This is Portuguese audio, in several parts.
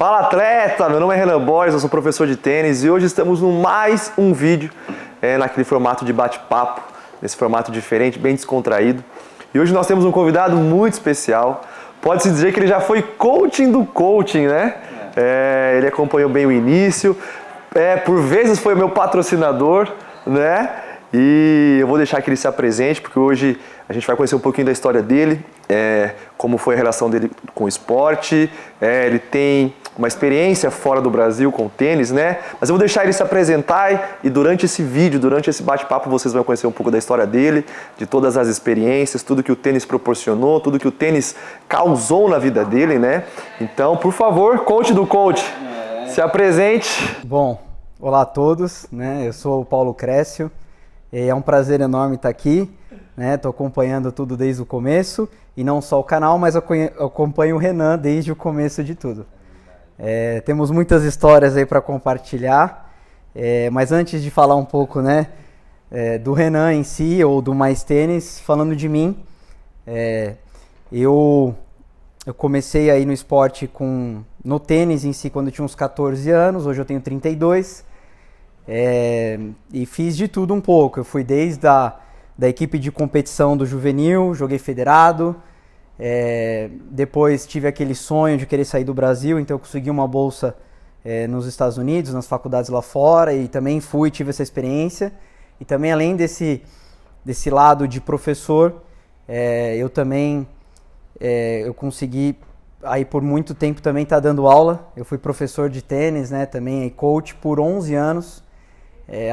Fala atleta, meu nome é Renan Borges, eu sou professor de tênis e hoje estamos no mais um vídeo naquele formato de bate-papo, nesse formato diferente, bem descontraído. E hoje nós temos um convidado muito especial, pode-se dizer que ele já foi coaching do coaching, né? Ele acompanhou bem o início, por vezes foi meu patrocinador, né? E eu vou deixar que ele se apresente, porque hoje a gente vai conhecer um pouquinho da história dele, como foi a relação dele com o esporte. Ele tem uma experiência fora do Brasil com tênis, né? Mas eu vou deixar ele se apresentar e durante esse vídeo, durante esse bate-papo, vocês vão conhecer um pouco da história dele, de todas as experiências, tudo que o tênis proporcionou, tudo que o tênis causou na vida dele, né? Então, por favor, coach do coach, se apresente. Bom, olá a todos, né? Eu sou o Paulo Crécio. É um prazer enorme estar aqui, né? Tô acompanhando tudo desde o começo, e não só o canal, mas eu acompanho o Renan desde o começo de tudo. Temos muitas histórias aí para compartilhar, mas antes de falar um pouco, né, do Renan em si, ou do Mais Tênis, falando de mim, eu comecei aí no esporte no tênis em si quando eu tinha uns 14 anos, hoje eu tenho 32. E fiz de tudo um pouco. Eu fui desde da equipe de competição do juvenil, joguei federado, depois tive aquele sonho de querer sair do Brasil, então eu consegui uma bolsa nos Estados Unidos, nas faculdades lá fora, e também tive essa experiência. E também, além desse lado de professor, eu também eu consegui aí por muito tempo também estar dando aula. Eu fui professor de tênis, né, também coach por 11 anos.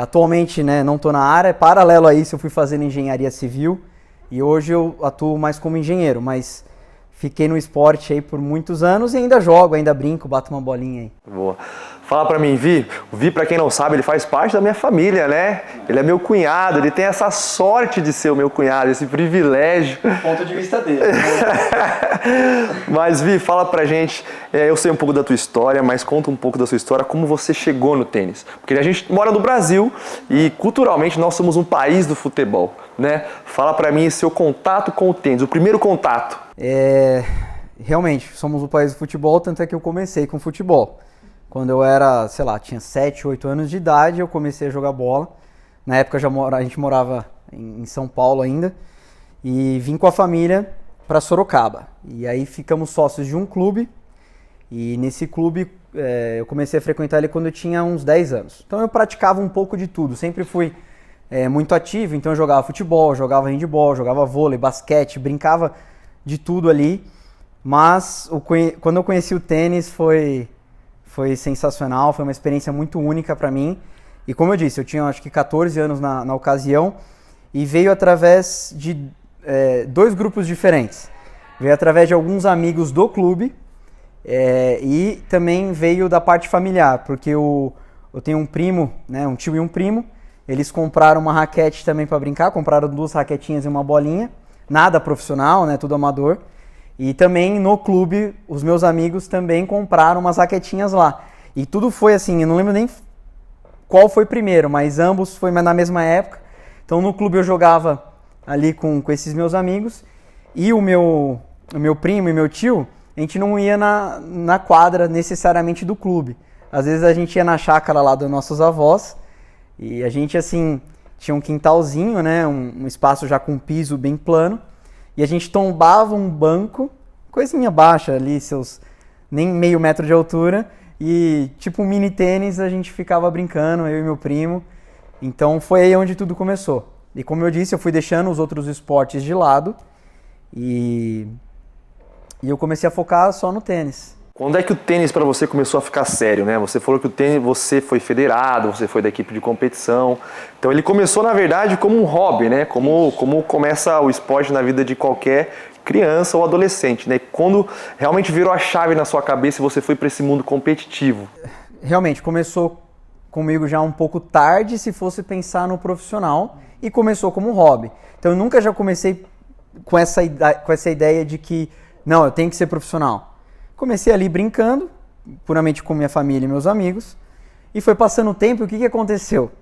Atualmente, né, não estou na área, paralelo a isso eu fui fazendo engenharia civil e hoje eu atuo mais como engenheiro, mas fiquei no esporte aí por muitos anos e ainda jogo, ainda brinco, bato uma bolinha aí. Boa. Fala pra mim, Vi. O Vi, pra quem não sabe, ele faz parte da minha família, né? Ele é meu cunhado, ele tem essa sorte de ser o meu cunhado, esse privilégio. Ponto de vista dele. Mas, Vi, fala pra gente, eu sei um pouco da tua história, mas conta um pouco da sua história, como você chegou no tênis. Porque a gente mora no Brasil e culturalmente nós somos um país do futebol, né? Fala pra mim seu contato com o tênis, o primeiro contato. Realmente, somos o país do futebol, tanto é que eu comecei com futebol. Quando eu era, sei lá, tinha 7, 8 anos de idade, eu comecei a jogar bola. Na época a gente morava em São Paulo ainda, e vim com a família para Sorocaba. E aí ficamos sócios de um clube, e nesse clube eu comecei a frequentar ele quando eu tinha uns 10 anos. Então eu praticava um pouco de tudo, sempre fui muito ativo, então eu jogava futebol, jogava handebol, jogava vôlei, basquete, brincava de tudo ali. Mas quando eu conheci o tênis foi sensacional, foi uma experiência muito única para mim. E como eu disse, eu tinha acho que 14 anos na ocasião, e veio através de dois grupos diferentes. Veio através de alguns amigos do clube e também veio da parte familiar, porque eu tenho um primo, né, um tio e um primo, eles compraram uma raquete também para brincar, compraram 2 raquetinhas e uma bolinha, nada profissional, né, tudo amador. E também no clube, os meus amigos também compraram umas raquetinhas lá. E tudo foi assim, eu não lembro nem qual foi primeiro, mas ambos foi na mesma época. Então no clube eu jogava ali com esses meus amigos. E o meu primo e meu tio, a gente não ia na quadra necessariamente do clube. Às vezes a gente ia na chácara lá dos nossos avós. E a gente assim, tinha um quintalzinho, né, um espaço já com piso bem plano. E a gente tombava um banco, coisinha baixa ali, seus nem meio metro de altura, e tipo um mini tênis a gente ficava brincando, eu e meu primo. Então foi aí onde tudo começou. E como eu disse, eu fui deixando os outros esportes de lado e eu comecei a focar só no tênis. Quando é que o tênis para você começou a ficar sério, né? Você falou que o tênis, você foi federado, você foi da equipe de competição. Então ele começou, na verdade, como um hobby, né? Como começa o esporte na vida de qualquer criança ou adolescente, né? Quando realmente virou a chave na sua cabeça e você foi para esse mundo competitivo? Realmente, começou comigo já um pouco tarde, se fosse pensar no profissional, e começou como um hobby. Então eu nunca já comecei com essa ideia de que, não, eu tenho que ser profissional. Comecei ali brincando, puramente com minha família e meus amigos, e foi passando o tempo, e o que aconteceu?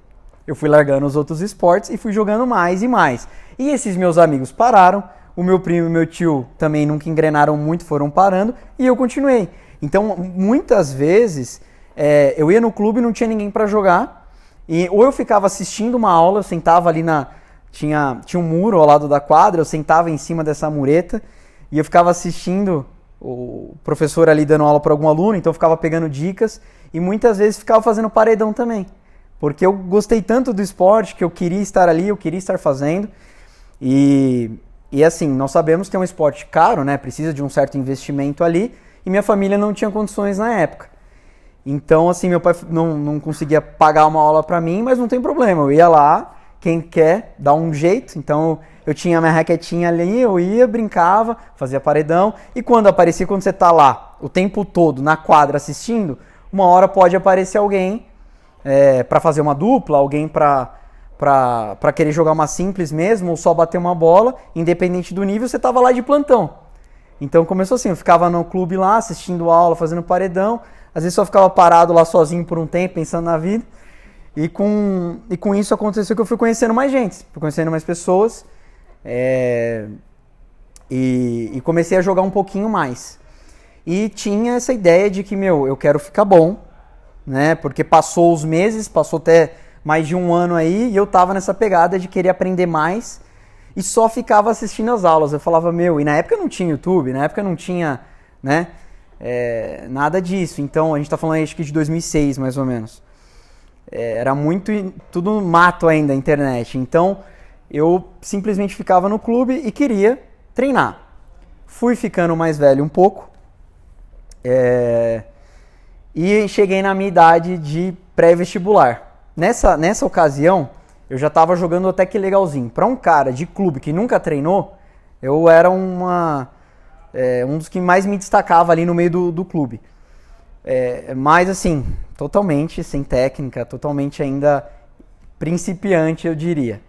Eu fui largando os outros esportes e fui jogando mais e mais. E esses meus amigos pararam, o meu primo e meu tio também nunca engrenaram muito, foram parando, e eu continuei. Então, muitas vezes, eu ia no clube e não tinha ninguém para jogar, ou eu ficava assistindo uma aula, eu sentava ali tinha um muro ao lado da quadra, eu sentava em cima dessa mureta e eu ficava assistindo o professor ali dando aula para algum aluno, então eu ficava pegando dicas e muitas vezes ficava fazendo paredão também, porque eu gostei tanto do esporte que eu queria estar ali, eu queria estar fazendo. E assim, nós sabemos que é um esporte caro, né? Precisa de um certo investimento ali e minha família não tinha condições na época. Então, assim, meu pai não conseguia pagar uma aula para mim, mas não tem problema, eu ia lá, quem quer dá um jeito. Então eu tinha minha raquetinha ali, eu ia, brincava, fazia paredão. E quando você tá lá o tempo todo na quadra assistindo, uma hora pode aparecer alguém para fazer uma dupla, alguém para querer jogar uma simples mesmo, ou só bater uma bola, independente do nível, você tava lá de plantão. Então começou assim, eu ficava no clube lá, assistindo aula, fazendo paredão, às vezes só ficava parado lá sozinho por um tempo, pensando na vida. E com isso aconteceu que eu fui conhecendo mais gente, fui conhecendo mais pessoas, e comecei a jogar um pouquinho mais. E tinha essa ideia de que, eu quero ficar bom, né? Porque passou os meses, passou até mais de um ano aí, e eu tava nessa pegada de querer aprender mais, e só ficava assistindo as aulas. Eu falava, e na época não tinha YouTube, na época não tinha, né, nada disso. Então, a gente tá falando, acho que de 2006, mais ou menos. Era tudo mato ainda a internet. Então eu simplesmente ficava no clube e queria treinar. Fui ficando mais velho um pouco, e cheguei na minha idade de pré-vestibular. Nessa ocasião eu já estava jogando até que legalzinho. Para um cara de clube que nunca treinou, eu era um dos que mais me destacava ali no meio do clube. Mas assim, totalmente sem técnica, totalmente ainda principiante, eu diria.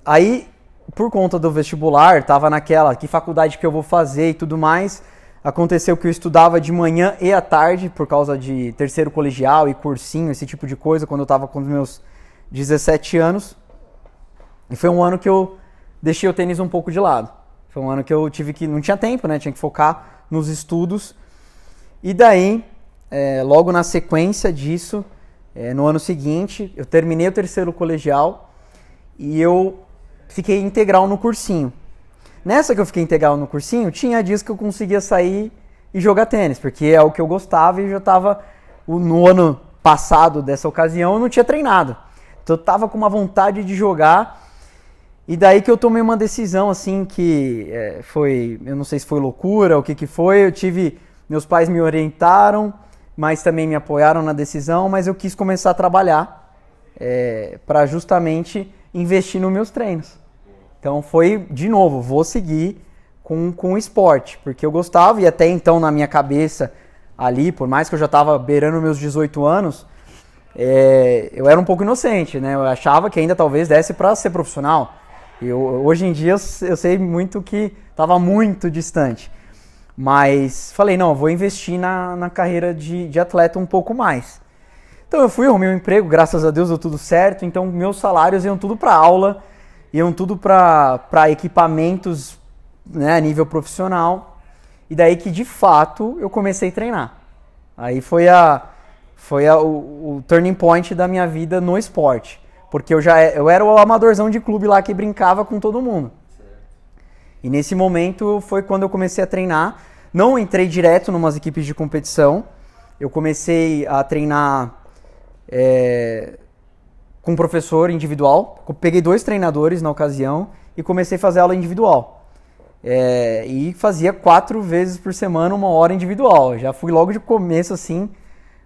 Aí, por conta do vestibular, tava naquela, que faculdade que eu vou fazer e tudo mais. Aconteceu que eu estudava de manhã e à tarde, por causa de terceiro colegial e cursinho, esse tipo de coisa, quando eu tava com os meus 17 anos. E foi um ano que eu deixei o tênis um pouco de lado. Foi um ano que eu não tinha tempo, né? Tinha que focar nos estudos. E daí, logo na sequência disso, no ano seguinte, eu terminei o terceiro colegial e eu fiquei integral no cursinho. Nessa que eu fiquei integral no cursinho, tinha dias que eu conseguia sair e jogar tênis, porque é o que eu gostava e eu já estava, no ano passado dessa ocasião, eu não tinha treinado. Então eu estava com uma vontade de jogar. E daí que eu tomei uma decisão assim que eu não sei se foi loucura, o que foi, meus pais me orientaram, mas também me apoiaram na decisão, mas eu quis começar a trabalhar para justamente investir nos meus treinos. Então foi, de novo, vou seguir com o esporte, porque eu gostava e até então na minha cabeça ali, por mais que eu já estava beirando meus 18 anos, eu era um pouco inocente, né? Eu achava que ainda talvez desse para ser profissional. Hoje em dia eu sei muito que estava muito distante. Mas falei, não, eu vou investir na carreira de atleta um pouco mais. Então eu fui, arrumei um emprego, graças a Deus deu tudo certo. Então meus salários iam tudo para aula, iam tudo para equipamentos, né, a nível profissional. E daí que de fato eu comecei a treinar. Aí foi o turning point da minha vida no esporte. Porque eu era o amadorzão de clube lá que brincava com todo mundo. E nesse momento foi quando eu comecei a treinar. Não entrei direto em umas equipes de competição. Eu comecei a treinar com um professor individual. Eu peguei 2 treinadores na ocasião e comecei a fazer aula individual. E fazia 4 vezes por semana, 1 hora individual. Já fui logo de começo assim,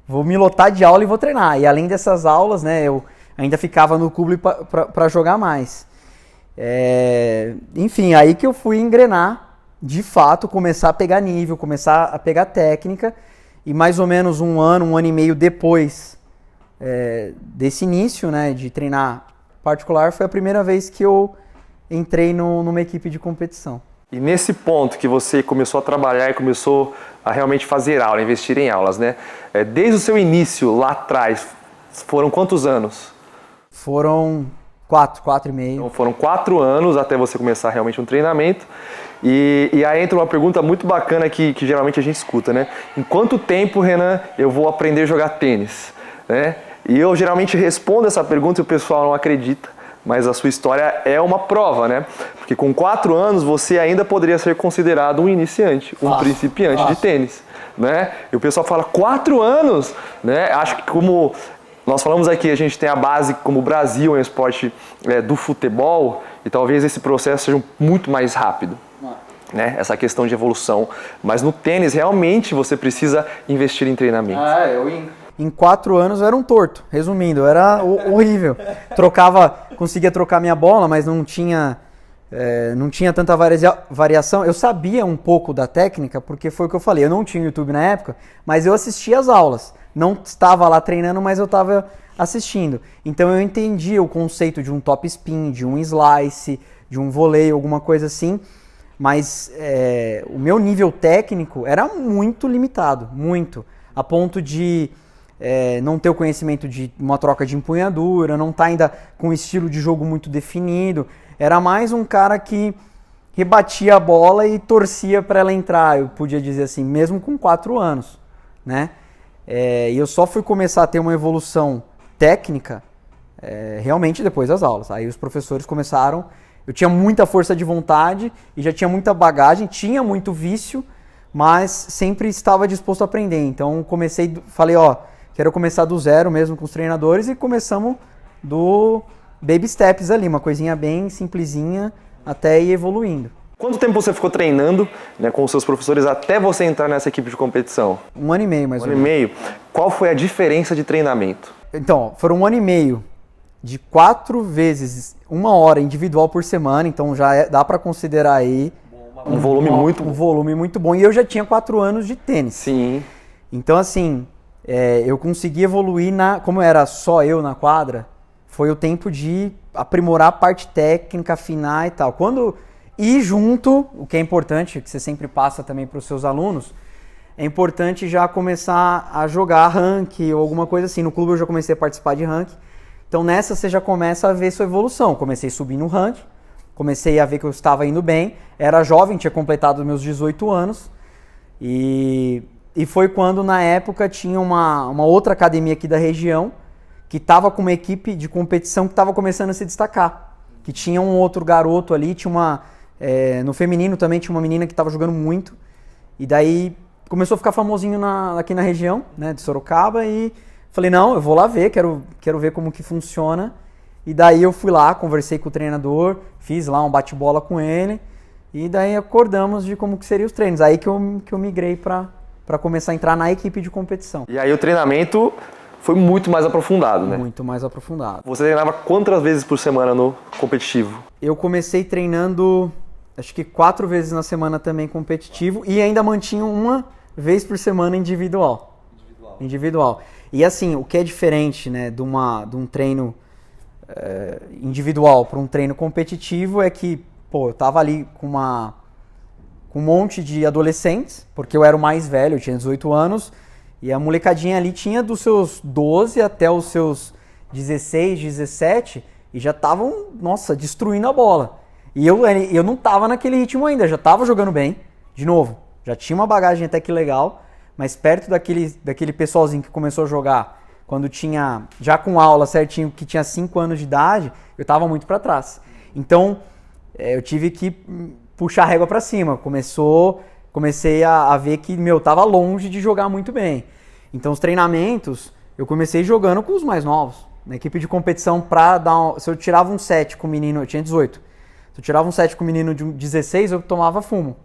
vou me lotar de aula e vou treinar. E além dessas aulas, né, eu ainda ficava no clube para jogar mais. Enfim, aí que eu fui engrenar, de fato, começar a pegar nível, começar a pegar técnica. E mais ou menos 1 ano e meio depois desse início, né, de treinar particular, foi a primeira vez que eu entrei numa equipe de competição. E nesse ponto que você começou a trabalhar e começou a realmente fazer aula, investir em aulas, né? Desde o seu início lá atrás, foram quantos anos? Foram 4 e meio. Então foram 4 anos até você começar realmente um treinamento. E aí entra uma pergunta muito bacana que geralmente a gente escuta, né? Em quanto tempo, Renan, eu vou aprender a jogar tênis? Né? E eu geralmente respondo essa pergunta e o pessoal não acredita, mas a sua história é uma prova, né? Porque com 4 anos você ainda poderia ser considerado um iniciante, um principiante de tênis, né? E o pessoal fala, 4 anos? Né? Acho que como nós falamos aqui, a gente tem a base como o Brasil é um esporte do futebol e talvez esse processo seja muito mais rápido. Né, essa questão de evolução, mas no tênis realmente você precisa investir em treinamento. Em 4 anos eu era um torto, resumindo, eu era horrível. Conseguia trocar minha bola, mas não tinha tanta variação. Eu sabia um pouco da técnica, porque foi o que eu falei, eu não tinha YouTube na época, mas eu assistia as aulas. Não estava lá treinando, mas eu estava assistindo. Então eu entendia o conceito de um top spin, de um slice, de um voleio, alguma coisa assim. Mas o meu nível técnico era muito limitado, muito. A ponto de não ter o conhecimento de uma troca de empunhadura, não estar ainda com um estilo de jogo muito definido. Era mais um cara que rebatia a bola e torcia para ela entrar, eu podia dizer assim, mesmo com 4 anos. Né? E eu só fui começar a ter uma evolução técnica realmente depois das aulas. Aí os professores começaram... Eu tinha muita força de vontade e já tinha muita bagagem, tinha muito vício, mas sempre estava disposto a aprender. Então falei, quero começar do zero mesmo com os treinadores e começamos do baby steps ali, uma coisinha bem simplesinha até ir evoluindo. Quanto tempo você ficou treinando, né, com os seus professores até você entrar nessa equipe de competição? 1 ano e meio mais ou menos. 1 ano e meio. Qual foi a diferença de treinamento? Então, foram 1 ano e meio de 4 vezes 1 hora individual por semana, então já dá para considerar aí um volume muito bom. Um volume muito bom. E eu já tinha 4 anos de tênis. Sim. Então, assim, eu consegui evoluir como era só eu na quadra, foi o tempo de aprimorar a parte técnica, afinar e tal. E junto, o que é importante, que você sempre passa também para os seus alunos, é importante já começar a jogar ranking ou alguma coisa assim. No clube eu já comecei a participar de ranking. Então nessa você já começa a ver sua evolução. Comecei a subir no ranking, comecei a ver que eu estava indo bem. Era jovem, tinha completado meus 18 anos. E foi quando na época tinha uma outra academia aqui da região que estava com uma equipe de competição que estava começando a se destacar. Que tinha um outro garoto ali, no feminino também tinha uma menina que estava jogando muito. E daí começou a ficar famosinho aqui na região, né, de Sorocaba, e falei, não, eu vou lá ver, quero ver como que funciona. E daí eu fui lá, conversei com o treinador, fiz lá um bate-bola com ele, e daí acordamos de como que seriam os treinos. Aí que eu migrei para começar a entrar na equipe de competição. E aí o treinamento foi muito mais aprofundado, né? Muito mais aprofundado. Você treinava quantas vezes por semana no competitivo? Eu comecei treinando, acho que 4 vezes na semana também competitivo, e ainda mantinha 1 vez por semana individual. E assim, o que é diferente, né, de um treino individual para um treino competitivo é que, eu tava ali com um monte de adolescentes, porque eu era o mais velho, eu tinha 18 anos, e a molecadinha ali tinha dos seus 12 até os seus 16, 17, e já estavam, destruindo a bola. E eu não tava naquele ritmo ainda, já tava jogando bem, de novo, já tinha uma bagagem até que legal, mas perto daquele pessoalzinho que começou a jogar, quando tinha, já com aula certinho, que tinha 5 anos de idade, eu estava muito para trás. Então, eu tive que puxar a régua para cima. Comecei a ver que, estava longe de jogar muito bem. Então, os treinamentos, eu comecei jogando com os mais novos. Na equipe de competição, se eu tirava um set com o menino, eu tinha 18. Se eu tirava um set com o menino de 16, eu tomava fumo.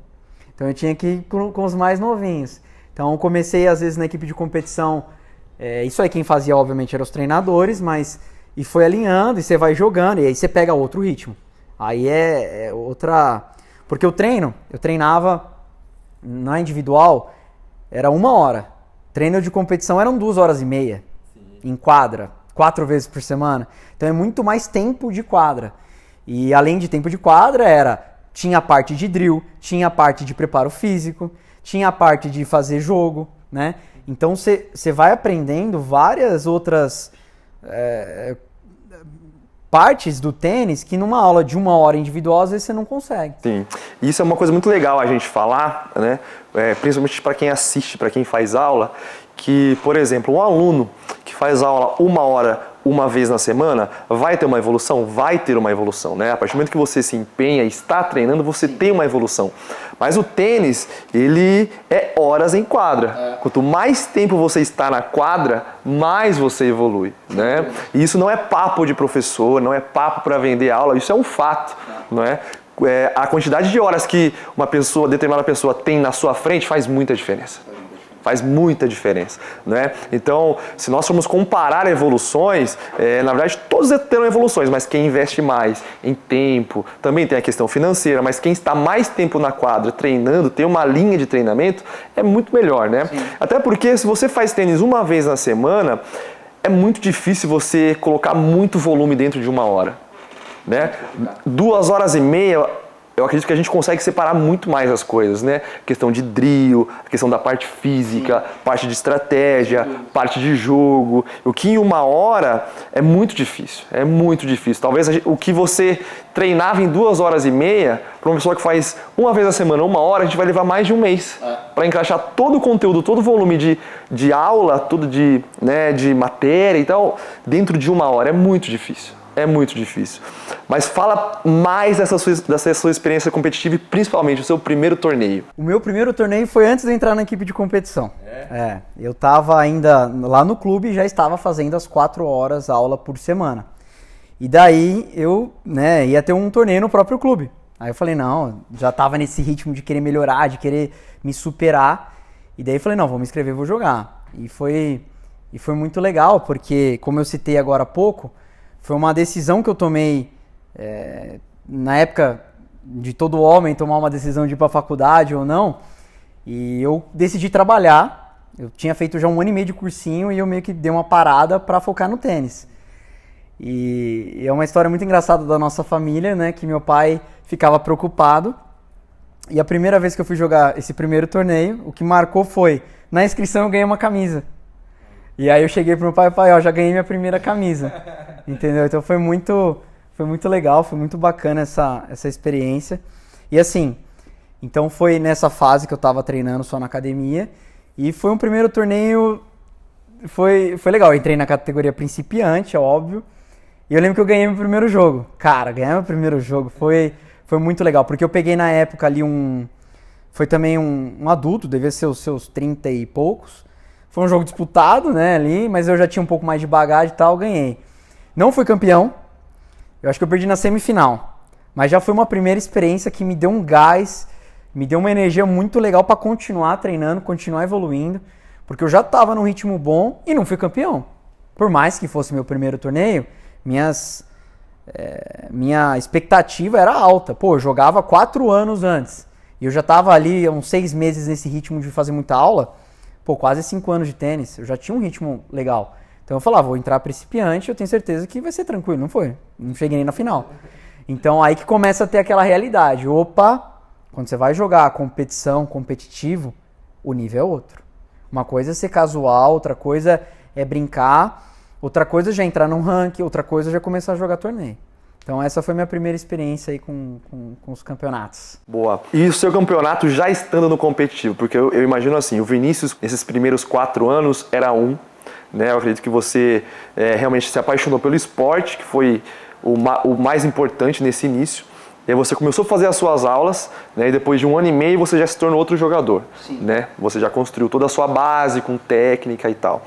Então, eu tinha que ir com os mais novinhos. Então, eu comecei, às vezes, na equipe de competição, isso aí quem fazia, obviamente, eram os treinadores, e foi alinhando, e você vai jogando, e aí você pega outro ritmo. Aí é outra... Porque eu treinava na individual, era 1 hora. Treino de competição eram 2 horas e meia, em quadra, 4 vezes por semana. Então, é muito mais tempo de quadra. E, além de tempo de quadra, tinha a parte de drill, tinha a parte de preparo físico, tinha a parte de fazer jogo, né? Então você vai aprendendo várias outras partes do tênis que numa aula de 1 hora individual, às vezes você não consegue. Sim, isso é uma coisa muito legal a gente falar, né? Principalmente para quem assiste, para quem faz aula, que, por exemplo, um aluno que faz aula 1 hora, uma vez na semana, vai ter uma evolução? Vai ter uma evolução, né? A partir do momento que você se empenha e está treinando, você tem uma evolução. Mas o tênis, ele é horas em quadra. Quanto mais tempo você está na quadra, mais você evolui, né? E isso não é papo de professor, não é papo para vender aula, isso é um fato, não é? A quantidade de horas que uma pessoa, determinada pessoa tem na sua frente faz muita diferença. Faz muita diferença, né? Então, se nós formos comparar evoluções, na verdade todos terão evoluções, mas quem investe mais em tempo, também tem a questão financeira, mas quem está mais tempo na quadra treinando, tem uma linha de treinamento, é muito melhor, né? Sim. Até porque se você faz tênis uma vez na semana, é muito difícil você colocar muito volume dentro de 1 hora, né? 2 horas e meia, eu acredito que a gente consegue separar muito mais as coisas, né? Questão de drill, a questão da parte física, parte de estratégia, parte de jogo. O que em 1 hora é muito difícil, é muito difícil. Talvez o que você treinava em 2 horas e meia, para uma pessoa que faz uma vez na semana, 1 hora, a gente vai levar mais de um mês para encaixar todo o conteúdo, todo o volume de aula, tudo de matéria e tal, dentro de 1 hora. É muito difícil. É muito difícil. Mas fala mais dessa sua experiência competitiva e principalmente o seu primeiro torneio. O meu primeiro torneio foi antes de eu entrar na equipe de competição. Eu estava ainda lá no clube e já estava fazendo as 4 horas aula por semana. E daí eu ia ter um torneio no próprio clube. Aí eu falei, não, já estava nesse ritmo de querer melhorar, de querer me superar. E daí eu falei, não, vou me inscrever, vou jogar. E foi muito legal, porque como eu citei agora há pouco, foi uma decisão que eu tomei na época de todo homem tomar uma decisão de ir para a faculdade ou não. E eu decidi trabalhar. Eu tinha feito já 1 ano e meio de cursinho e eu meio que dei uma parada para focar no tênis. E é uma história muito engraçada da nossa família, né? Que meu pai ficava preocupado. E a primeira vez que eu fui jogar esse primeiro torneio, o que marcou foi, na inscrição eu ganhei uma camisa. E aí eu cheguei pro meu pai e falei, já ganhei minha primeira camisa. Entendeu? Então foi muito legal, foi muito bacana essa experiência. E assim, então foi nessa fase que eu tava treinando só na academia. E foi um primeiro torneio, foi legal. Eu entrei na categoria principiante, é óbvio. E eu lembro que eu ganhei meu primeiro jogo. Cara, ganhar meu primeiro jogo foi muito legal. Porque eu peguei na época ali foi também um adulto, devia ser os seus 30 e poucos. Foi um jogo disputado, né, ali, mas eu já tinha um pouco mais de bagagem e tal, ganhei. Não fui campeão, eu acho que eu perdi na semifinal, mas já foi uma primeira experiência que me deu um gás, me deu uma energia muito legal para continuar treinando, continuar evoluindo, porque eu já estava num ritmo bom e não fui campeão. Por mais que fosse meu primeiro torneio, minha expectativa era alta. Pô, eu jogava 4 anos antes e eu já estava ali há uns 6 meses nesse ritmo de fazer muita aula. Pô, quase 5 anos de tênis, eu já tinha um ritmo legal. Então eu falava, vou entrar principiante, eu tenho certeza que vai ser tranquilo. Não foi, não cheguei nem na final. Então aí que começa a ter aquela realidade. Opa, quando você vai jogar competição, competitivo, o nível é outro. Uma coisa é ser casual, outra coisa é brincar, outra coisa é já entrar num ranking, outra coisa é já começar a jogar torneio. Então essa foi minha primeira experiência aí com os campeonatos. Boa. E o seu campeonato já estando no competitivo? Porque eu imagino assim, o Vinícius, nesses primeiros 4 anos, era né? Eu acredito que você realmente se apaixonou pelo esporte, que foi o mais importante nesse início. E aí você começou a fazer as suas aulas, né? E depois de 1 ano e meio você já se tornou outro jogador. Sim. Né? Você já construiu toda a sua base com técnica e tal.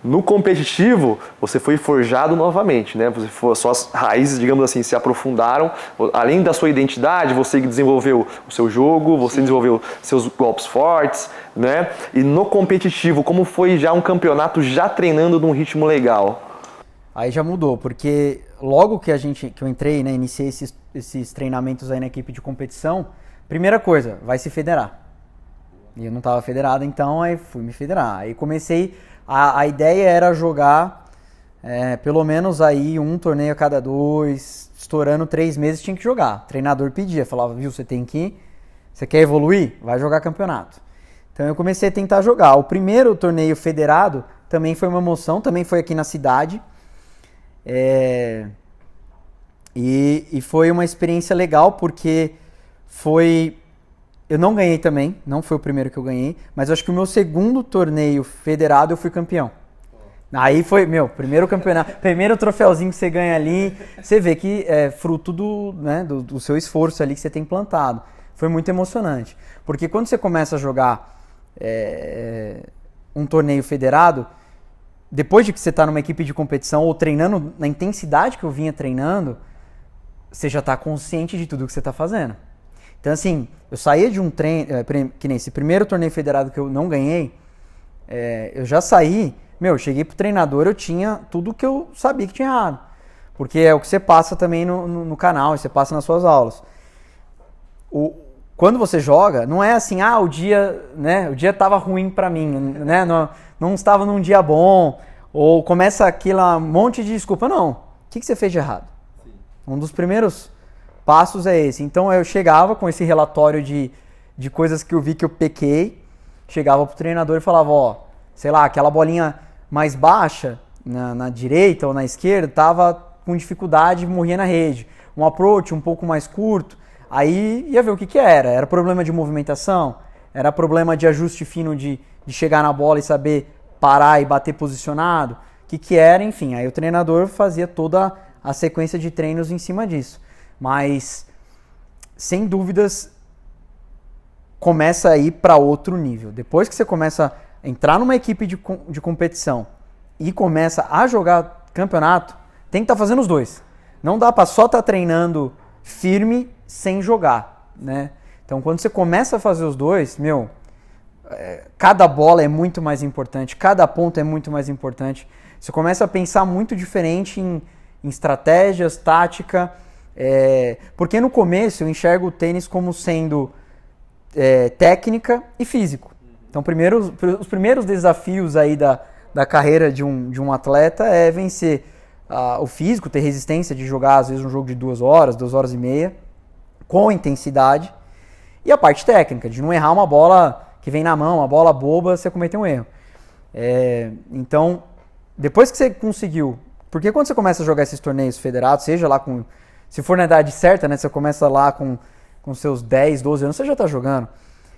No competitivo, você foi forjado novamente, né? Suas raízes, digamos assim, se aprofundaram. Além da sua identidade, você desenvolveu o seu jogo, você desenvolveu seus golpes fortes, né? E no competitivo, como foi já um campeonato já treinando num ritmo legal? Aí já mudou, porque logo que eu entrei, né, iniciei esses treinamentos aí na equipe de competição, primeira coisa, vai se federar. E eu não estava federado, então aí fui me federar. Aí comecei, a ideia era jogar pelo menos aí um torneio a cada 2, estourando 3 meses tinha que jogar. O treinador pedia, falava, viu, você quer evoluir? Vai jogar campeonato. Então eu comecei a tentar jogar. O primeiro torneio federado também foi uma emoção, também foi aqui na cidade. E foi uma experiência legal porque eu não ganhei também, não foi o primeiro que eu ganhei, mas eu acho que o meu segundo torneio federado eu fui campeão. Aí foi, primeiro campeonato, primeiro troféuzinho que você ganha ali, você vê que é fruto do seu esforço ali que você tem plantado. Foi muito emocionante, porque quando você começa a jogar um torneio federado, depois de que você está numa equipe de competição ou treinando na intensidade que eu vinha treinando, você já está consciente de tudo que você está fazendo. Então assim, eu saía de um treino, que nem esse primeiro torneio federado que eu não ganhei, eu já saí, eu cheguei pro treinador, eu tinha tudo que eu sabia que tinha errado. Porque é o que você passa também no canal, você passa nas suas aulas. Quando você joga, não é assim, o dia estava ruim para mim, né? Não estava num dia bom, ou começa aquele monte de desculpa. Não. O que você fez de errado? Sim. Um dos primeiros passos é esse. Então eu chegava com esse relatório de coisas que eu vi que eu pequei, chegava pro treinador e falava, sei lá, aquela bolinha mais baixa, na direita ou na esquerda, tava com dificuldade, morria na rede. Um approach um pouco mais curto, aí ia ver o que era. Era problema de movimentação? Era problema de ajuste fino de chegar na bola e saber parar e bater posicionado? O que era? Enfim, aí o treinador fazia toda a sequência de treinos em cima disso. Mas, sem dúvidas, começa a ir para outro nível. Depois que você começa a entrar numa equipe de competição e começa a jogar campeonato, tem que estar fazendo os dois. Não dá para só estar treinando firme sem jogar, né? Então, quando você começa a fazer os dois, cada bola é muito mais importante, cada ponto é muito mais importante. Você começa a pensar muito diferente em estratégias, tática, porque no começo eu enxergo o tênis como sendo técnica e físico. Então, os primeiros desafios aí da carreira de um atleta é vencer o físico, ter resistência de jogar, às vezes, um jogo de 2 horas, 2 horas e meia, com intensidade, e a parte técnica, de não errar uma bola que vem na mão, uma bola boba, você cometer um erro. Então, depois que você conseguiu, porque quando você começa a jogar esses torneios federados, seja lá se for na idade certa, né, você começa lá com seus 10, 12 anos, você já está jogando.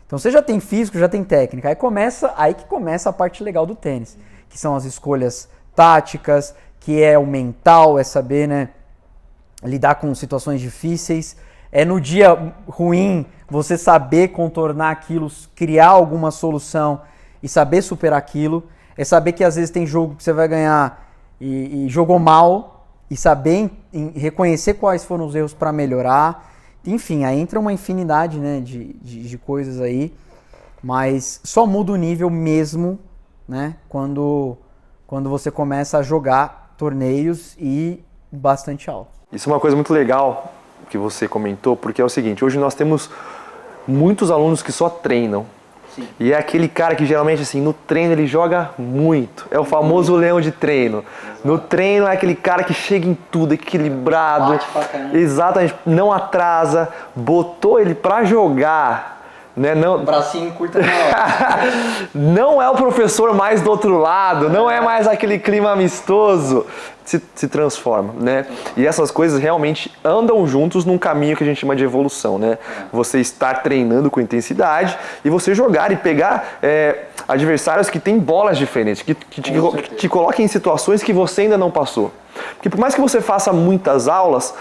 Então você já tem físico, já tem técnica. Aí que começa a parte legal do tênis, que são as escolhas táticas, que é o mental, é saber, né, lidar com situações difíceis. É no dia ruim você saber contornar aquilo, criar alguma solução e saber superar aquilo. É saber que às vezes tem jogo que você vai ganhar e jogou mal e saber reconhecer quais foram os erros para melhorar. Enfim, aí entra uma infinidade, né, de coisas aí, mas só muda o nível mesmo, né, quando você começa a jogar torneios e bastante alto. Isso é uma coisa muito legal que você comentou, porque é o seguinte, hoje nós temos muitos alunos que só treinam. Sim. E é aquele cara que geralmente assim, no treino ele joga muito. É o famoso leão de treino. Exato. No treino é aquele cara que chega em tudo, equilibrado. Exatamente, não atrasa, botou ele pra jogar. Né? Não, bracinho curta na hora. Não é o professor mais do outro lado, não é mais aquele clima amistoso. Se transforma, né? E essas coisas realmente andam juntos num caminho que a gente chama de evolução, né? Você estar treinando com intensidade e você jogar e pegar adversários que têm bolas diferentes, que te coloquem em situações que você ainda não passou. Porque por mais que você faça muitas aulas,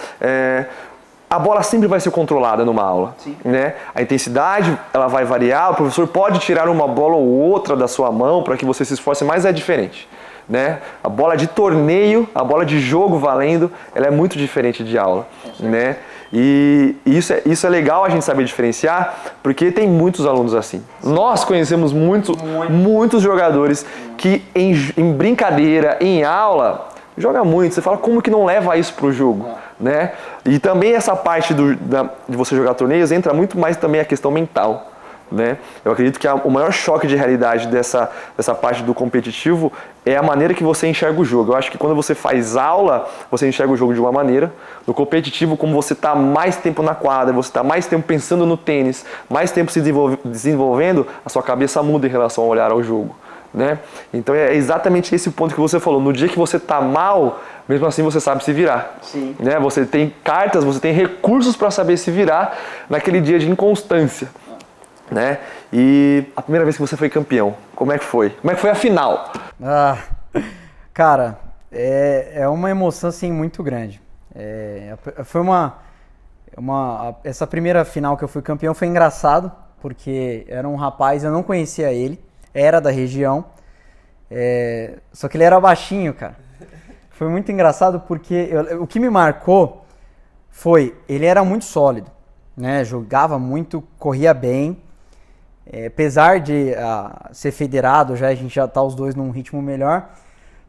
a bola sempre vai ser controlada numa aula, né? A intensidade ela vai variar, o professor pode tirar uma bola ou outra da sua mão para que você se esforce, mas é diferente, né? A bola de torneio, a bola de jogo valendo, ela é muito diferente de aula, né? E isso é legal a gente saber diferenciar, porque tem muitos alunos assim. Nós conhecemos muitos jogadores que em brincadeira, em aula, joga muito. Você fala, como que não leva isso para o jogo? Né? E também essa parte de você jogar torneios entra muito mais também a questão mental. Né? Eu acredito que o maior choque de realidade dessa parte do competitivo é a maneira que você enxerga o jogo. Eu acho que quando você faz aula, você enxerga o jogo de uma maneira. No competitivo, como você está mais tempo na quadra, você está mais tempo pensando no tênis, mais tempo se desenvolvendo, a sua cabeça muda em relação ao olhar ao jogo. né? Então é exatamente esse ponto que você falou. No dia que você tá mal, mesmo assim você sabe se virar. Sim. Né? Você tem cartas, você tem recursos para saber se virar naquele dia de inconstância. Né? E a primeira vez que você foi campeão, como é que foi? Como é que foi a final? Cara, é uma emoção assim muito grande. Foi essa primeira final que eu fui campeão foi engraçado, porque era um rapaz, eu não conhecia ele, era da região, só que ele era baixinho, cara. Foi muito engraçado porque o que me marcou foi, ele era muito sólido, né? Jogava muito, corria bem. Apesar de ser federado, a gente já tá os dois num ritmo melhor.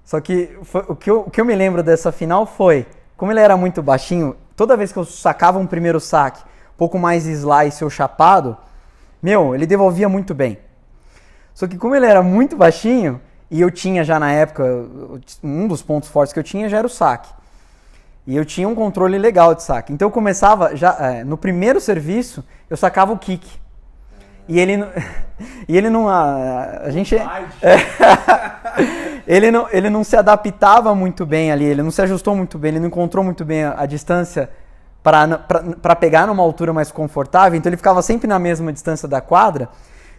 Só que o que eu me lembro dessa final foi, como ele era muito baixinho, toda vez que eu sacava um primeiro saque, um pouco mais slice ou chapado, ele devolvia muito bem. Só que como ele era muito baixinho, e eu tinha já na época, um dos pontos fortes que eu tinha já era o saque. E eu tinha um controle legal de saque. Então eu começava, no primeiro serviço, eu sacava o kick. E ele não, a gente, ele não se adaptava muito bem ali, ele não se ajustou muito bem, ele não encontrou muito bem a distância para pegar numa altura mais confortável, então ele ficava sempre na mesma distância da quadra.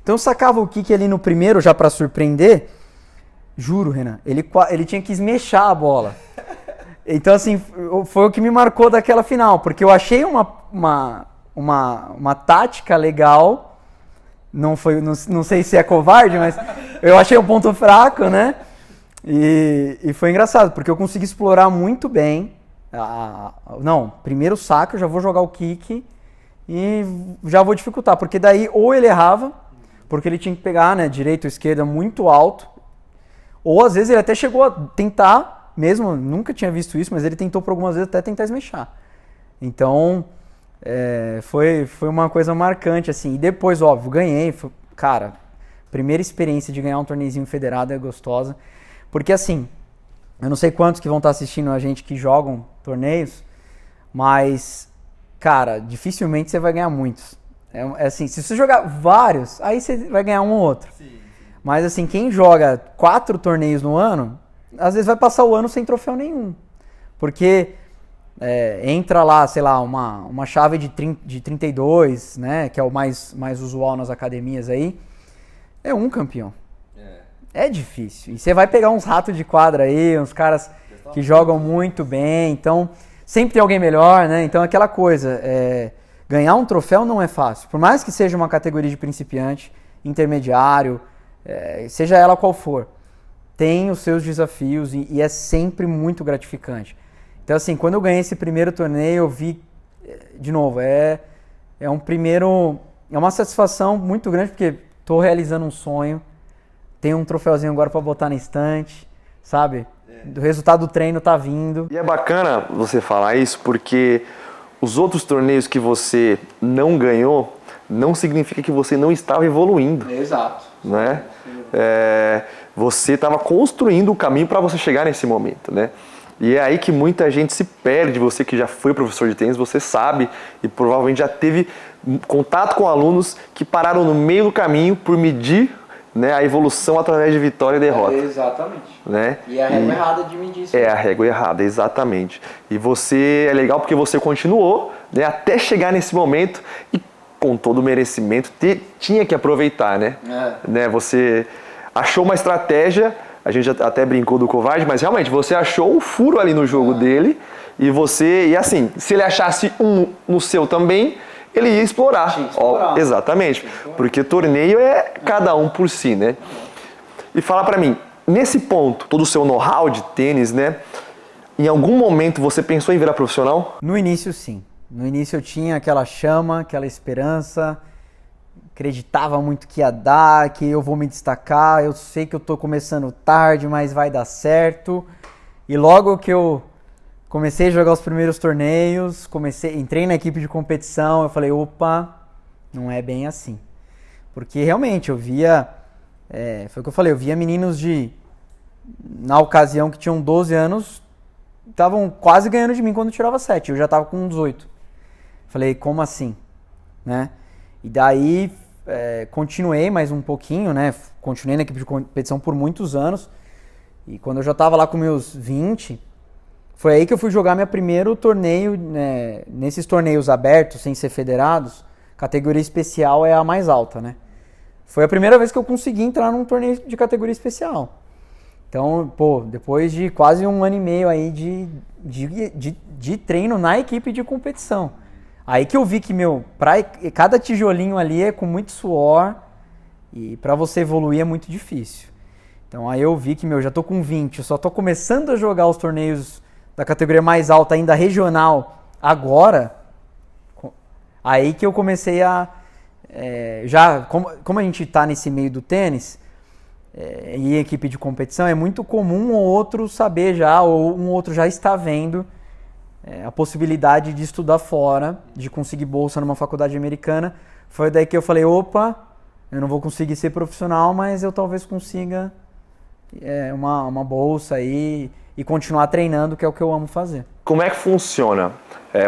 Então eu sacava o kick ali no primeiro já para surpreender, juro, Renan, ele tinha que esmechar a bola. Então assim, foi o que me marcou daquela final, porque eu achei uma tática legal. Não sei se é covarde, mas eu achei um ponto fraco, né? E foi engraçado, porque eu consegui explorar muito bem. Primeiro saque, eu já vou jogar o kick e já vou dificultar, porque daí ou ele errava, porque ele tinha que pegar, né, direita ou esquerda muito alto, ou às vezes ele até chegou a tentar, mesmo, nunca tinha visto isso, mas ele tentou por algumas vezes até tentar esmechar. Então... foi uma coisa marcante, assim. E depois, óbvio, ganhei. Cara, primeira experiência de ganhar um torneizinho federado é gostosa. Porque, assim, eu não sei quantos que vão estar assistindo a gente que jogam torneios, mas, cara, dificilmente você vai ganhar muitos. Assim, se você jogar vários, aí você vai ganhar um ou outro. Sim. Mas, assim, quem joga 4 torneios no ano, às vezes vai passar o ano sem troféu nenhum. Porque... entra lá, sei lá, uma chave de 32, né, que é o mais usual nas academias aí, é um campeão. É difícil. E você vai pegar uns ratos de quadra aí, uns caras que jogam muito bem, então sempre tem alguém melhor, né? Então aquela coisa, ganhar um troféu não é fácil. Por mais que seja uma categoria de principiante, intermediário, seja ela qual for, tem os seus desafios e é sempre muito gratificante. Então, assim, quando eu ganhei esse primeiro torneio, eu vi, de novo, é uma satisfação muito grande, porque estou realizando um sonho, tenho um troféuzinho agora para botar na estante, sabe? O resultado do treino tá vindo. E é bacana você falar isso, porque os outros torneios que você não ganhou, não significa que você não estava evoluindo. Exato. Né? Você estava construindo o caminho para você chegar nesse momento, né? E é aí que muita gente se perde. Você que já foi professor de tênis, você sabe e provavelmente já teve contato com alunos que pararam no meio do caminho por medir, né, a evolução através de vitória e derrota. Exatamente. Né? E é a régua errada de medir isso. É a régua errada, exatamente. E você, é legal porque você continuou, né, até chegar nesse momento e com todo o merecimento tinha que aproveitar, né? Né? Você achou uma estratégia. A gente até brincou do covarde, mas realmente você achou um furo ali no jogo dele e assim, se ele achasse um no seu também, ele ia explorar. Exatamente, porque torneio é cada um por si, né? E fala pra mim, nesse ponto, todo o seu know-how de tênis, né? Em algum momento você pensou em virar profissional? No início, sim. No início eu tinha aquela chama, aquela esperança, acreditava muito que ia dar, que eu vou me destacar, eu sei que eu tô começando tarde, mas vai dar certo. E logo que eu comecei a jogar os primeiros torneios, entrei na equipe de competição, eu falei, opa, não é bem assim. Porque realmente eu via, foi o que eu falei, eu via meninos na ocasião que tinham 12 anos, estavam quase ganhando de mim quando eu tirava 7, eu já tava com 18. Falei, como assim? Né? E daí continuei mais um pouquinho, né? Continuei na equipe de competição por muitos anos. E quando eu já estava lá com meus 20, foi aí que eu fui jogar meu primeiro torneio, né? Nesses torneios abertos, sem ser federados, categoria especial é a mais alta, né? Foi a primeira vez que eu consegui entrar num torneio de categoria especial. Então, depois de quase 1 ano e meio aí de treino na equipe de competição. Aí que eu vi que, cada tijolinho ali é com muito suor e para você evoluir é muito difícil. Então aí eu vi que, já tô com 20, eu só tô começando a jogar os torneios da categoria mais alta, ainda regional, agora. Aí que eu comecei a... como a gente tá nesse meio do tênis, e equipe de competição, é muito comum um ou outro saber já, ou um outro já está vendo a possibilidade de estudar fora, de conseguir bolsa numa faculdade americana. Foi daí que eu falei, opa, eu não vou conseguir ser profissional, mas eu talvez consiga uma bolsa aí e continuar treinando, que é o que eu amo fazer. Como é que funciona?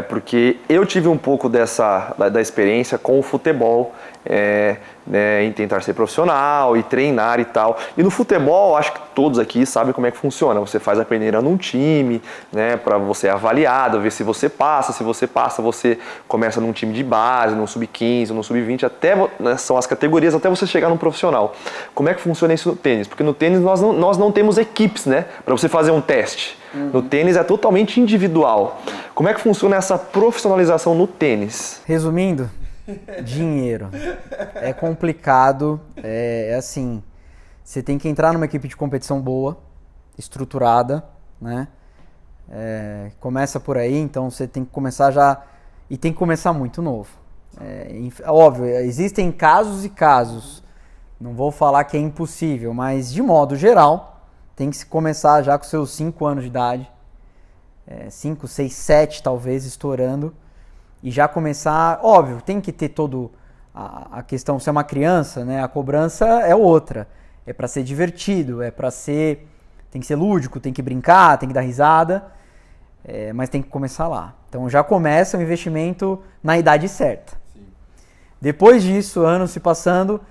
Porque eu tive um pouco da experiência com o futebol, em tentar ser profissional e treinar e tal. E no futebol, acho que todos aqui sabem como é que funciona. Você faz a peneira num time, né, para você ser avaliado, ver se você passa. Se você passa, você começa num time de base, no sub-15, no sub-20, né, são as categorias até você chegar num profissional. Como é que funciona isso no tênis? Porque no tênis nós não temos equipes, né, para você fazer um teste. No tênis é totalmente individual. Como é que funciona essa profissionalização no tênis? Resumindo, dinheiro. É complicado, assim, você tem que entrar numa equipe de competição boa, estruturada, né? Começa por aí, então você tem que começar já, e tem que começar muito novo. Óbvio, existem casos e casos, não vou falar que é impossível, mas de modo geral, tem que começar já com seus 5 anos de idade, 5, 6, 7 talvez, estourando, e já começar, óbvio, tem que ter todo a questão, se é uma criança, né, a cobrança é outra, é para ser divertido, tem que ser lúdico, tem que brincar, tem que dar risada, mas tem que começar lá. Então já começa o investimento na idade certa. Sim. Depois disso, anos se passando,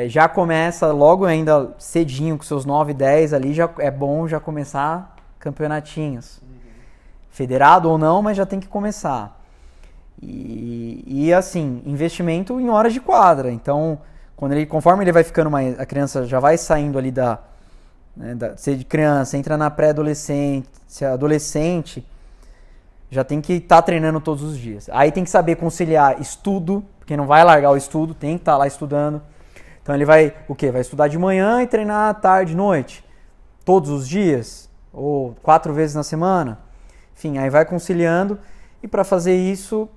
já começa logo ainda cedinho, com seus 9, 10 ali, já é bom já começar campeonatinhos. Federado ou não, mas já tem que começar. E assim, investimento em horas de quadra. Então, conforme ele vai ficando a criança já vai saindo ali ser de criança, entra na pré-adolescente, se é adolescente, já tem que estar treinando todos os dias. Aí tem que saber conciliar estudo, porque não vai largar o estudo, tem que estar lá estudando. Então ele vai estudar de manhã e treinar à tarde, noite, todos os dias, ou 4 vezes na semana. Enfim, aí vai conciliando. E para fazer isso,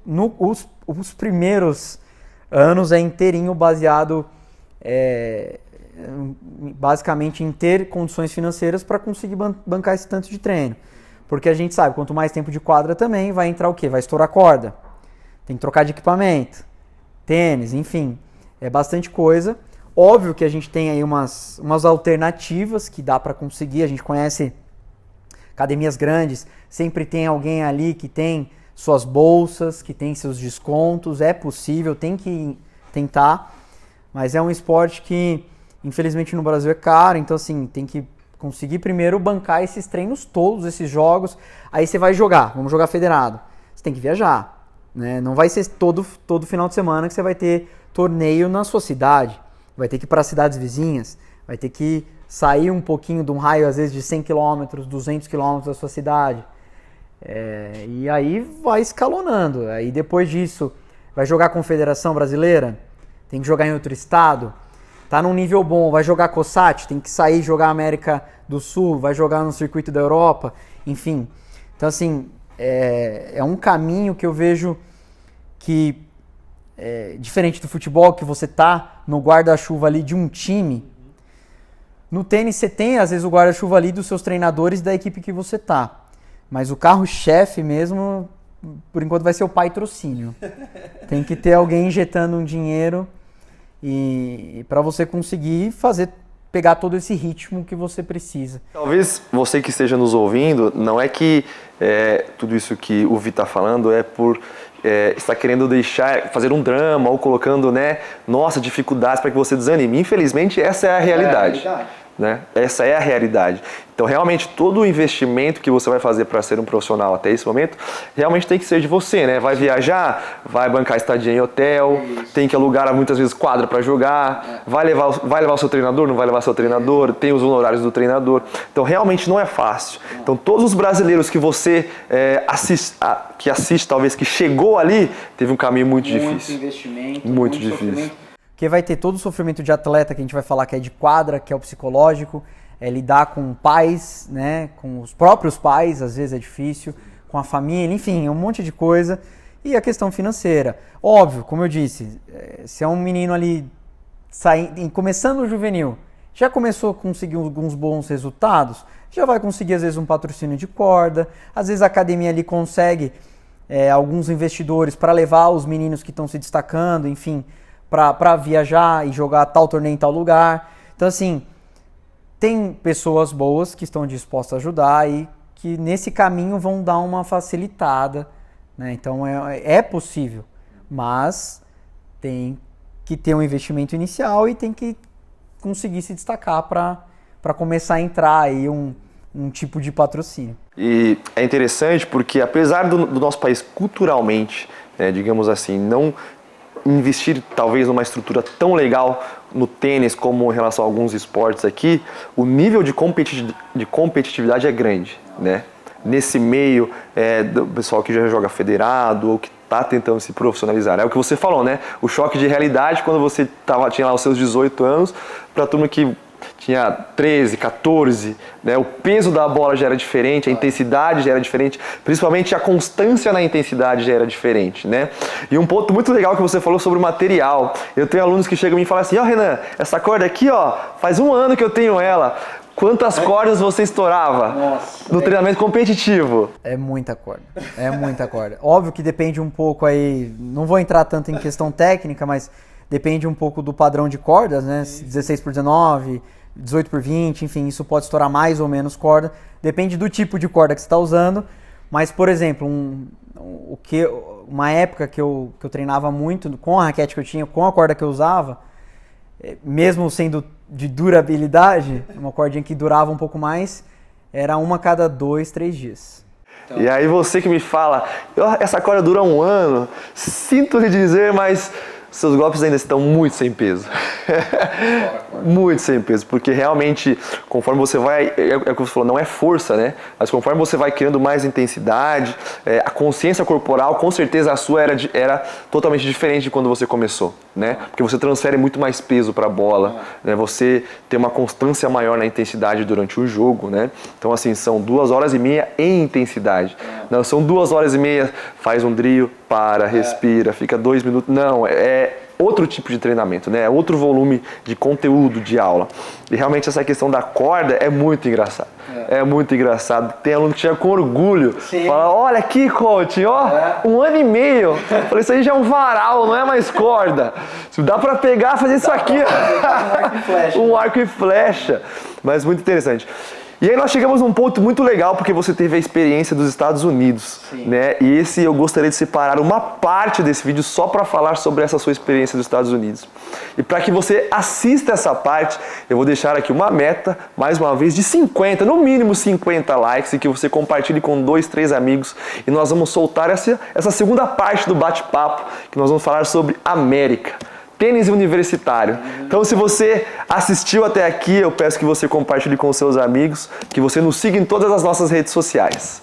os primeiros anos é inteirinho baseado basicamente em ter condições financeiras para conseguir bancar esse tanto de treino. Porque a gente sabe, quanto mais tempo de quadra também, vai entrar o quê? Vai estourar corda, tem que trocar de equipamento, tênis, enfim, é bastante coisa. Óbvio que a gente tem aí umas alternativas que dá para conseguir, a gente conhece academias grandes, sempre tem alguém ali que tem suas bolsas, que tem seus descontos, é possível, tem que tentar, mas é um esporte que infelizmente no Brasil é caro, então assim, tem que conseguir primeiro bancar esses treinos todos, esses jogos, aí você vai jogar, vamos jogar federado, você tem que viajar, né? Não vai ser todo final de semana que você vai ter torneio na sua cidade, vai ter que ir para cidades vizinhas, vai ter que sair um pouquinho de um raio às vezes de 100 km, 200 km da sua cidade, e aí vai escalonando, aí depois disso vai jogar a Confederação Brasileira, tem que jogar em outro estado, tá num nível bom, vai jogar COSAT, tem que sair jogar América do Sul, vai jogar no circuito da Europa, enfim. Então assim, é um caminho que eu vejo que, diferente do futebol, que você tá no guarda-chuva ali de um time, no tênis você tem às vezes o guarda-chuva ali dos seus treinadores da equipe que você tá. Mas o carro-chefe mesmo, por enquanto, vai ser o patrocínio. Tem que ter alguém injetando um dinheiro e para você conseguir fazer pegar todo esse ritmo que você precisa. Talvez você que esteja nos ouvindo, não é que tudo isso que o Vi está falando é por estar querendo fazer um drama ou colocando, nossa, dificuldades para que você desanime. Infelizmente, essa é a realidade. Né? Essa é a realidade. Então, realmente, todo o investimento que você vai fazer para ser um profissional até esse momento, realmente tem que ser de você, né? Vai viajar, vai bancar estadia em hotel, tem que alugar muitas vezes quadra para jogar, vai levar o seu treinador, não vai levar seu treinador, tem os honorários do treinador. Então, realmente não é fácil. Então, todos os brasileiros que você assiste, talvez que chegou ali, teve um caminho muito difícil. Investimento, muito difícil. Porque vai ter todo o sofrimento de atleta, que a gente vai falar que é de quadra, que é o psicológico, lidar com pais, né, com os próprios pais, às vezes é difícil, com a família, enfim, um monte de coisa. E a questão financeira. Óbvio, como eu disse, se é um menino ali começando o juvenil, já começou a conseguir alguns bons resultados, já vai conseguir às vezes um patrocínio de corda, às vezes a academia ali consegue alguns investidores para levar os meninos que estão se destacando, enfim, para viajar e jogar tal torneio em tal lugar. Então, assim, tem pessoas boas que estão dispostas a ajudar e que nesse caminho vão dar uma facilitada, né? Então, é possível, mas tem que ter um investimento inicial e tem que conseguir se destacar para começar a entrar aí um tipo de patrocínio. E é interessante porque, apesar do nosso país culturalmente, digamos assim, não investir talvez numa estrutura tão legal no tênis como em relação a alguns esportes aqui, o nível de competitividade é grande, né? Nesse meio do pessoal que já joga federado ou que está tentando se profissionalizar. É o que você falou, né? O choque de realidade quando você tinha lá os seus 18 anos para a turma que tinha 13, 14, né? O peso da bola já era diferente, a intensidade já era diferente, principalmente a constância na intensidade já era diferente, né? E um ponto muito legal que você falou sobre o material. Eu tenho alunos que chegam a mim e falam assim: Renan, essa corda aqui, faz 1 ano que eu tenho ela. Quantas cordas você estourava no treinamento competitivo? É muita corda, é muita corda. Óbvio que depende um pouco aí, não vou entrar tanto em questão técnica, mas depende um pouco do padrão de cordas, né? 16x19, 18x20, enfim, isso pode estourar mais ou menos corda. Depende do tipo de corda que você está usando. Mas, por exemplo, uma época que eu treinava muito com a raquete que eu tinha, com a corda que eu usava, mesmo sendo de durabilidade, uma cordinha que durava um pouco mais, era uma a cada 2, 3 dias. Então, e aí você que me fala, essa corda dura 1 ano, sinto lhe dizer, mas seus golpes ainda estão muito sem peso. Muito sem peso, porque realmente, conforme você vai, é o que você falou, não é força, né? Mas conforme você vai criando mais intensidade, a consciência corporal, com certeza a sua era totalmente diferente de quando você começou, né? Porque você transfere muito mais peso para a bola, né? Você tem uma constância maior na intensidade durante o jogo, né? Então, assim, são 2h30 em intensidade. Não, são 2h30, faz um drill, para, respira, fica 2 minutos. Não, é outro tipo de treinamento, né? É outro volume de conteúdo, de aula. E realmente essa questão da corda é muito engraçada. É muito engraçado. Tem aluno que chega com orgulho. Sim. Fala, olha aqui, coach, 1 ano e meio. Eu falei, isso aí já é um varal, não é mais corda. Dá pra pegar, fazer isso aqui. Um arco e flecha. Mas muito interessante. E aí nós chegamos num ponto muito legal, porque você teve a experiência dos Estados Unidos, né? E eu gostaria de separar uma parte desse vídeo só para falar sobre essa sua experiência dos Estados Unidos. E para que você assista essa parte, eu vou deixar aqui uma meta, mais uma vez, de 50, no mínimo 50 likes, e que você compartilhe com 2, 3 amigos. E nós vamos soltar essa segunda parte do bate-papo, que nós vamos falar sobre América. Tênis universitário. Então, se você assistiu até aqui, eu peço que você compartilhe com seus amigos, que você nos siga em todas as nossas redes sociais.